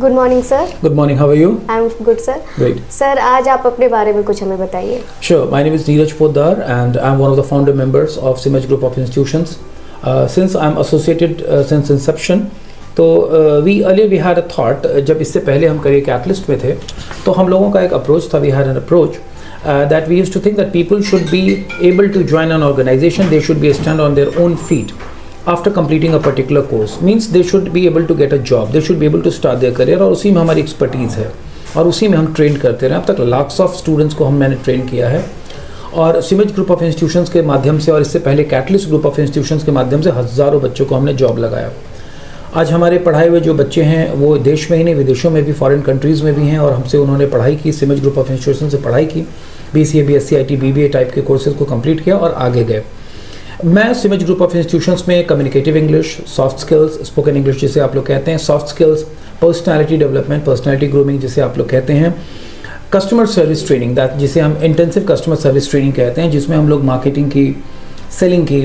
Good morning sir. Good morning, how are you? I am good sir. Great. Sir आज आप अपने बारे में कुछ हमें बताइए। Sure, my name is Neeraj Poddar and I'm one of the founder members of Simaj Group of Institutions. Since I'm associated since inception, तो we earlier had a thought, जब इससे पहले हम करियर कैटलिस्ट में थे तो हम लोगों का एक अप्रोच था, we had an approach that we used to think that people should be able to join an organization, they should be stand on their own feet after completing a particular course, means they should be able to get a job, they should be able to start their career, और उसी में हमारी expertise है और उसी में हम train करते रहे। अब तक लाख्स ऑफ स्टूडेंट्स को मैंने ट्रेन किया है और सिमज ग्रुप ऑफ इंस्टीट्यूशंस के माध्यम से और इससे पहले कैटलिस्ट ग्रुप ऑफ इंस्टीट्यूशंस के माध्यम से हज़ारों बच्चों को हमने जॉब लगाया। आज हमारे पढ़ाए हुए जो बच्चे हैं वो देश में ही नहीं विदेशों में भी, फॉरेन कंट्रीज़ में भी हैं और हमसे उन्होंने पढ़ाई की, सिमज ग्रुप ऑफ इंस्टीट्यूशन से पढ़ाई की, BCA BSc IT BBA type के कोर्सेज़ को कंप्लीट किया और आगे गए। मैं सिमज ग्रुप ऑफ इंस्टीट्यूशंस में communicative English, soft skills, spoken English जिसे आप लोग कहते हैं, soft skills, personality development, personality grooming जिसे आप लोग कहते हैं, कस्टमर सर्विस ट्रेनिंग दैट जिसे हम इंटेंसिव कस्टमर सर्विस ट्रेनिंग कहते हैं, जिसमें हम लोग मार्केटिंग की, सेलिंग की,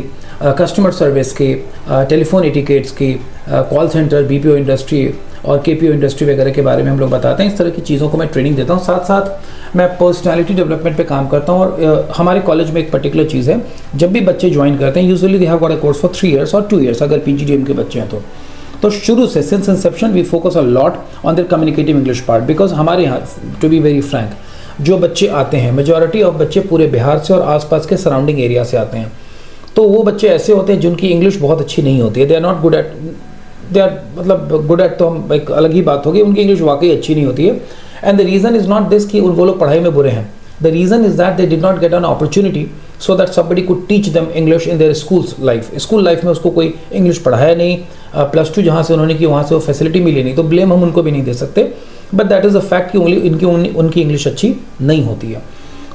कस्टमर सर्विस की, टेलीफोन एटिकेट्स की, कॉल सेंटर, BPO इंडस्ट्री और KPO इंडस्ट्री वगैरह के बारे में हम लोग बताते हैं। इस तरह की चीज़ों को मैं ट्रेनिंग देता हूँ। साथ साथ मैं पर्सनालिटी डेवलपमेंट पे काम करता हूँ और हमारे कॉलेज में एक पर्टिकुलर चीज़ है, जब भी बच्चे ज्वाइन करते हैं usually they have got a course for 3 years और 2 years अगर PGDM के बच्चे हैं तो शुरू से since inception we focus a lot on their communicative English part, because हमारे यहाँ टू बी वेरी फ्रैंक जो बच्चे आते हैं, मेजॉरिटी ऑफ बच्चे पूरे बिहार से और आसपास के सराउंडिंग एरिया से आते हैं। तो वो बच्चे ऐसे होते हैं जिनकी इंग्लिश बहुत अच्छी नहीं होती है, they are not good at, they are मतलब गुड एट तो हम एक अलग ही बात होगी, उनकी इंग्लिश वाकई अच्छी नहीं होती है। And the reason is not this कि वो लोग पढ़ाई में बुरे हैं, the reason is that they did not get an opportunity so that somebody could teach them English in their school life में उसको कोई इंग्लिश पढ़ाया नहीं, +2 जहाँ से उन्होंने की वहाँ से वो फैसिलिटी मिली नहीं, तो ब्लेम हम उनको भी नहीं दे सकते, but that is a fact कि उनकी इंग्लिश अच्छी नहीं होती है।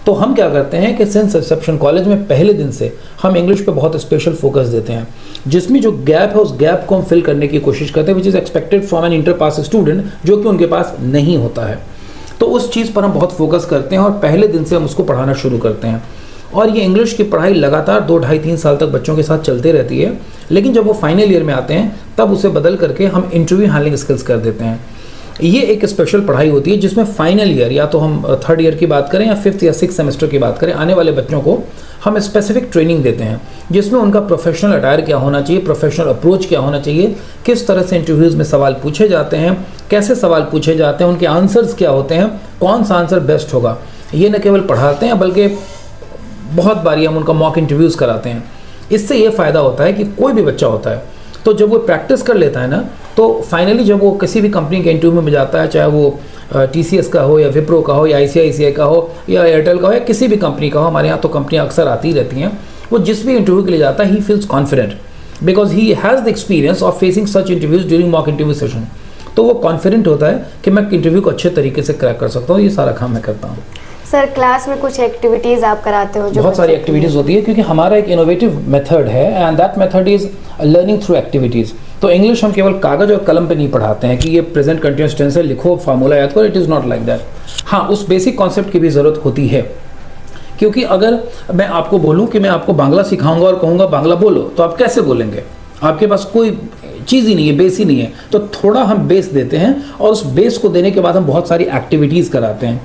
तो हम क्या करते हैं कि सिंस रिसेप्शन कॉलेज में पहले दिन से हम इंग्लिश पे बहुत स्पेशल फोकस देते हैं, जिसमें जो गैप है उस गैप को हम फिल करने की कोशिश करते हैं, which is expected from an inter pass student, जो कि उनके पास नहीं होता है। तो उस चीज़ पर हम बहुत फोकस करते हैं और पहले दिन से हम उसको पढ़ाना शुरू करते हैं और ये इंग्लिश की पढ़ाई लगातार 2, 2.5, 3 साल तक बच्चों के साथ चलते रहती है। लेकिन जब वो फाइनल ईयर में आते हैं तब उसे बदल करके हम इंटरव्यू हैंडलिंग स्किल्स कर देते हैं। ये एक स्पेशल पढ़ाई होती है जिसमें फाइनल ईयर या तो हम 3rd ईयर की बात करें या 5th या 6th सेमेस्टर की बात करें, आने वाले बच्चों को हम स्पेसिफिक ट्रेनिंग देते हैं जिसमें उनका प्रोफेशनल अटायर क्या होना चाहिए, प्रोफेशनल अप्रोच क्या होना चाहिए, किस तरह से इंटरव्यूज़ में सवाल पूछे जाते हैं, कैसे सवाल पूछे जाते हैं, उनके आंसर्स क्या होते हैं, कौन सा आंसर बेस्ट होगा। ये न केवल पढ़ाते हैं बल्कि बहुत बारी हम उनका मॉक इंटरव्यूज़ कराते हैं। इससे ये फ़ायदा होता है कि कोई भी बच्चा होता है तो जब वो प्रैक्टिस कर लेता है ना, तो फाइनली जब वो किसी भी कंपनी के इंटरव्यू में जाता है, चाहे वो TCS का हो या विप्रो का हो या ICICI का हो या एयरटेल का हो या किसी भी कंपनी का हो, हमारे यहाँ तो कंपनियाँ अक्सर आती रहती हैं, वो जिस भी इंटरव्यू के लिए जाता है he feels confident because he has the experience of facing such interviews during mock interview session. तो वो कॉन्फिडेंट होता है कि मैं इंटरव्यू को अच्छे तरीके से क्रैक कर सकता हूँ। ये सारा काम मैं करता हूँ। सर क्लास में कुछ एक्टिविटीज़ आप कराते हो? जो बहुत सारी एक्टिविटीज़ होती है क्योंकि हमारा एक इनोवेटिव मेथड है and that method is learning through activities. तो इंग्लिश हम केवल कागज़ और कलम पे नहीं पढ़ाते हैं कि ये प्रेजेंट कंटिन्यूअस टेंस है, लिखो, फार्मूला याद करो, it is not like that. हाँ, उस बेसिक कॉन्सेप्ट की भी ज़रूरत होती है क्योंकि अगर मैं आपको बोलूँ कि मैं आपको बांग्ला सिखाऊंगा और कहूँगा बांग्ला बोलो, तो आप कैसे बोलेंगे? आपके पास कोई चीज़ ही नहीं है, बेस ही नहीं है। तो थोड़ा हम बेस देते हैं और उस बेस को देने के बाद हम बहुत सारी एक्टिविटीज़ कराते हैं।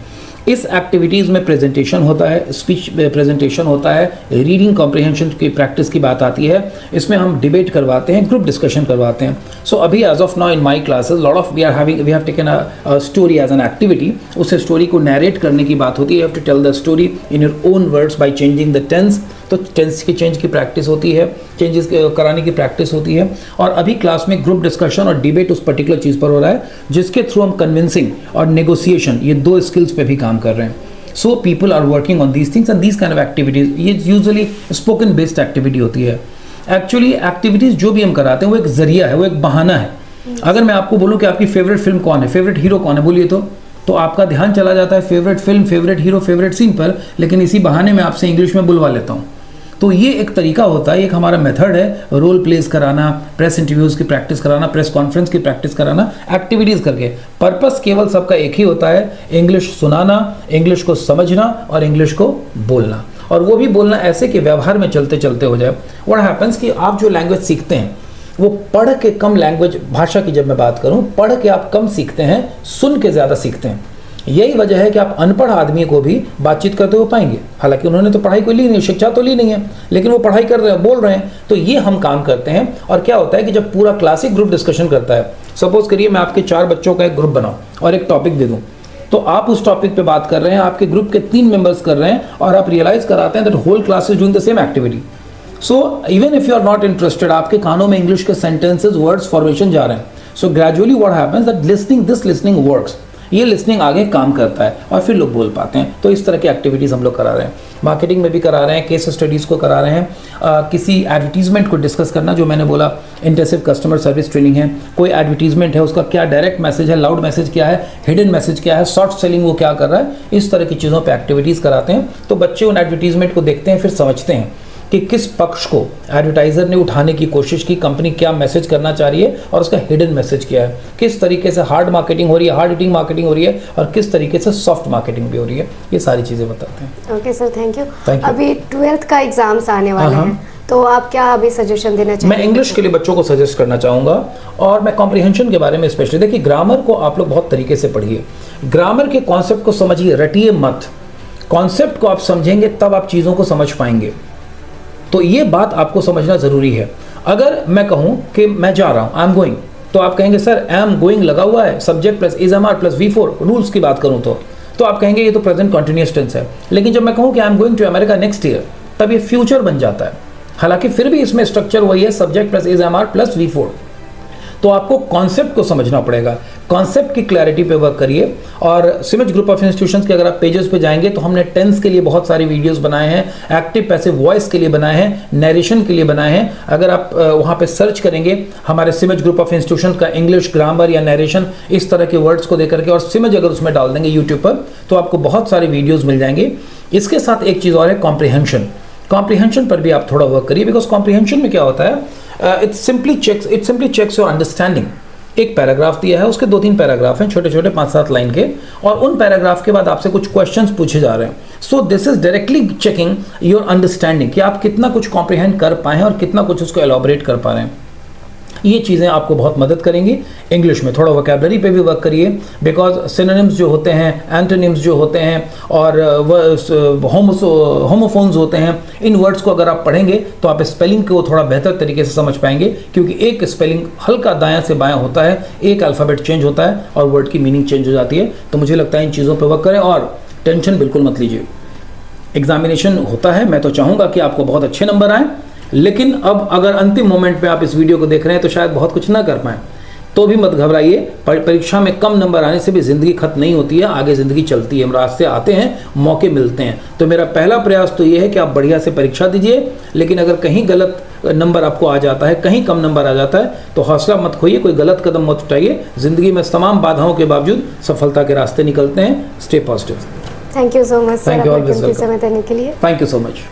इस एक्टिविटीज़ में प्रेजेंटेशन होता है, स्पीच प्रेजेंटेशन होता है, रीडिंग कॉम्प्रिहेंशन की प्रैक्टिस की बात आती है, इसमें हम डिबेट करवाते हैं, ग्रुप डिस्कशन करवाते हैं। सो अभी as of now in my classes lot of we have taken a story as an activity. उस स्टोरी को नैरेट करने की बात होती है, you have to tell the story in your own words by changing the tense. तो tense की change की प्रैक्टिस होती है, चेंजेस कराने की प्रैक्टिस होती है। और अभी क्लास में ग्रुप डिस्कशन और डिबेट उस पर्टिकुलर चीज़ पर हो रहा है जिसके थ्रू हम कन्विंसिंग और नेगोशिएशन, ये 2 स्किल्स पे भी काम कर रहे हैं। So people are working on these things and these kind of activities. ये यूजुअली स्पोकन बेस्ड एक्टिविटी होती है। एक्चुअली एक्टिविटीज़ जो भी हम कराते हैं वो एक जरिया है, वो एक बहाना है। अगर मैं आपको बोलूँ कि आपकी फेवरेट फिल्म कौन है, फेवरेट हीरो कौन है, बोलिए तो आपका ध्यान चला जाता है favourite film, favourite hero, favourite scene पर, लेकिन इसी बहाने में आपसे इंग्लिश में बुलवा लेता हूँ। तो ये एक तरीका होता है, एक हमारा मेथड है रोल प्लेस कराना, प्रेस इंटरव्यूज़ की प्रैक्टिस कराना, प्रेस कॉन्फ्रेंस की प्रैक्टिस कराना, एक्टिविटीज़ करके। पर्पस केवल सबका एक ही होता है, इंग्लिश सुनाना, इंग्लिश को समझना और इंग्लिश को बोलना। और वो भी बोलना ऐसे कि व्यवहार में चलते चलते हो जाए। व्हाट हैपेंस कि आप जो लैंग्वेज सीखते हैं वो पढ़ के कम, लैंग्वेज भाषा की जब मैं बात करूं, पढ़ के आप कम सीखते हैं, सुन के ज़्यादा सीखते हैं। यही वजह है कि आप अनपढ़ आदमी को भी बातचीत करते हुए पाएंगे, हालांकि उन्होंने तो पढ़ाई को ली नहीं, शिक्षा तो ली नहीं है, लेकिन वो पढ़ाई कर रहे हैं, बोल रहे हैं। तो ये हम काम करते हैं। और क्या होता है कि जब पूरा क्लासिक ग्रुप डिस्कशन करता है, सपोज करिए मैं आपके 4 बच्चों का एक ग्रुप बनाऊं और एक टॉपिक दे दूं, तो आप उस टॉपिक पे बात कर रहे हैं, आपके ग्रुप के 3 मेंबर्स कर रहे हैं, और आप रियलाइज कराते हैं that whole class is doing the same activity. So even if you are not interested, आपके कानों में इंग्लिश के सेंटेंसेस, वर्ड्स, फॉर्मेशन जा रहे हैं। So gradually what happens that listening works, ये लिसनिंग आगे काम करता है और फिर लोग बोल पाते हैं। तो इस तरह की एक्टिविटीज़ हम लोग करा रहे हैं, मार्केटिंग में भी करा रहे हैं, केस स्टडीज़ को करा रहे हैं, किसी एडवर्टीजमेंट को डिस्कस करना, जो मैंने बोला इंटेंसिव कस्टमर सर्विस ट्रेनिंग है। कोई एडवर्टीजमेंट है, उसका क्या डायरेक्ट मैसेज है, लाउड मैसेज क्या है, हिडन मैसेज क्या है, शॉर्ट सेलिंग वो क्या कर रहा है, इस तरह की चीज़ों पर एक्टिविटीज़ कराते हैं। तो बच्चे उन एडवर्टीजमेंट को देखते हैं, फिर समझते हैं कि किस पक्ष को एडवर्टाइजर ने उठाने की कोशिश की, कंपनी क्या मैसेज करना चाह रही है और उसका हिडन मैसेज क्या है, किस तरीके से हार्ड मार्केटिंग हो रही है, हार्ड हिटिंग मार्केटिंग हो रही है, और किस तरीके से सॉफ्ट मार्केटिंग भी हो रही है। ये सारी चीज़ें बताते हैं। Okay sir, thank you. Thank you. अभी 12th का एग्जाम्स आने वाले हैं, तो आप क्या अभी सजेशन देना चाहेंगे? मैं इंग्लिश के लिए बच्चों को सजेस्ट करना चाहूँगा, और मैं कॉम्प्रिहेंशन के बारे में स्पेशली, देखिए ग्रामर को आप लोग बहुत तरीके से पढ़िए, ग्रामर के कॉन्सेप्ट को समझिए, रटिए मत। कॉन्सेप्ट को आप समझेंगे तब आप चीज़ों को समझ पाएंगे। तो ये बात आपको समझना ज़रूरी है। अगर मैं कहूँ कि मैं जा रहा हूँ, आई एम गोइंग, तो आप कहेंगे सर आई एम गोइंग लगा हुआ है, subject plus is am are plus V4, rules की बात करूँ तो आप कहेंगे ये तो प्रेजेंट कंटिन्यूअस टेंस है। लेकिन जब मैं कहूँ कि I am going to America next year, तब ये फ्यूचर बन जाता है। हालांकि फिर भी इसमें स्ट्रक्चर वही है, subject plus is am are plus V4। तो आपको कॉन्सेप्ट को समझना पड़ेगा, कॉन्सेप्ट की क्लैरिटी पे वर्क करिए। और सिमज ग्रुप ऑफ इंस्टीट्यूशंस के अगर आप पेजेस पे जाएंगे तो हमने टेंस के लिए बहुत सारी वीडियोस बनाए हैं, एक्टिव पैसिव वॉइस के लिए बनाए हैं, नरेशन के लिए बनाए हैं। अगर आप वहाँ पे सर्च करेंगे हमारे सिमज ग्रुप ऑफ इंस्टीट्यूशन का इंग्लिश ग्रामर या नरेशन, इस तरह के वर्ड्स को देकर के, और सिमज अगर उसमें डाल देंगे यूट्यूब पर, तो आपको बहुत सारे वीडियोज़ मिल जाएंगे। इसके साथ एक चीज़ और है, कॉम्प्रिहेंशन। कॉम्प्रिहेंशन पर भी आप थोड़ा वर्क करिए, बिकॉज कॉम्प्रिहेंशन में क्या होता है, it simply checks your understanding. एक पैराग्राफ दिया है, उसके 2-3 पैराग्राफ हैं, छोटे छोटे 5-7 लाइन के, और उन पैराग्राफ के बाद आपसे कुछ क्वेश्चंस पूछे जा रहे हैं। So this is directly checking your understanding, कि आप कितना कुछ कॉम्प्रिहेंड कर पाए हैं और कितना कुछ उसको एलॉबरेट कर पा रहे हैं। ये चीज़ें आपको बहुत मदद करेंगी। इंग्लिश में थोड़ा वोकैबुलरी पे भी वर्क करिए, बिकॉज सिनोनिम्स जो होते हैं, एंटोनिम्स जो होते हैं, और होमोफोन्स होते हैं, इन वर्ड्स को अगर आप पढ़ेंगे तो आप स्पेलिंग को थोड़ा बेहतर तरीके से समझ पाएंगे, क्योंकि एक स्पेलिंग हल्का दायां से बायां होता है, एक अल्फ़ाबेट चेंज होता है और वर्ड की मीनिंग चेंज हो जाती है। तो मुझे लगता है इन चीज़ों पर वर्क करें, और टेंशन बिल्कुल मत लीजिए। एग्जामिनेशन होता है, मैं तो चाहूँगा कि आपको बहुत अच्छे नंबर आएँ, लेकिन अब अगर अंतिम मोमेंट पे आप इस वीडियो को देख रहे हैं तो शायद बहुत कुछ ना कर पाएँ, तो भी मत घबराइए। परीक्षा में कम नंबर आने से भी ज़िंदगी खत्म नहीं होती है, आगे ज़िंदगी चलती है, हम रास्ते आते हैं, मौके मिलते हैं। तो मेरा पहला प्रयास तो ये है कि आप बढ़िया से परीक्षा दीजिए, लेकिन अगर कहीं गलत नंबर आपको आ जाता है, कहीं कम नंबर आ जाता है, तो हौसला मत खोइए, कोई गलत कदम मत उठाइए। ज़िंदगी में तमाम बाधाओं के बावजूद सफलता के रास्ते निकलते हैं। Stay positive. Thank you so much sir, Thank you, अपना always कीमती welcome. समय देने के लिए। Thank you so much.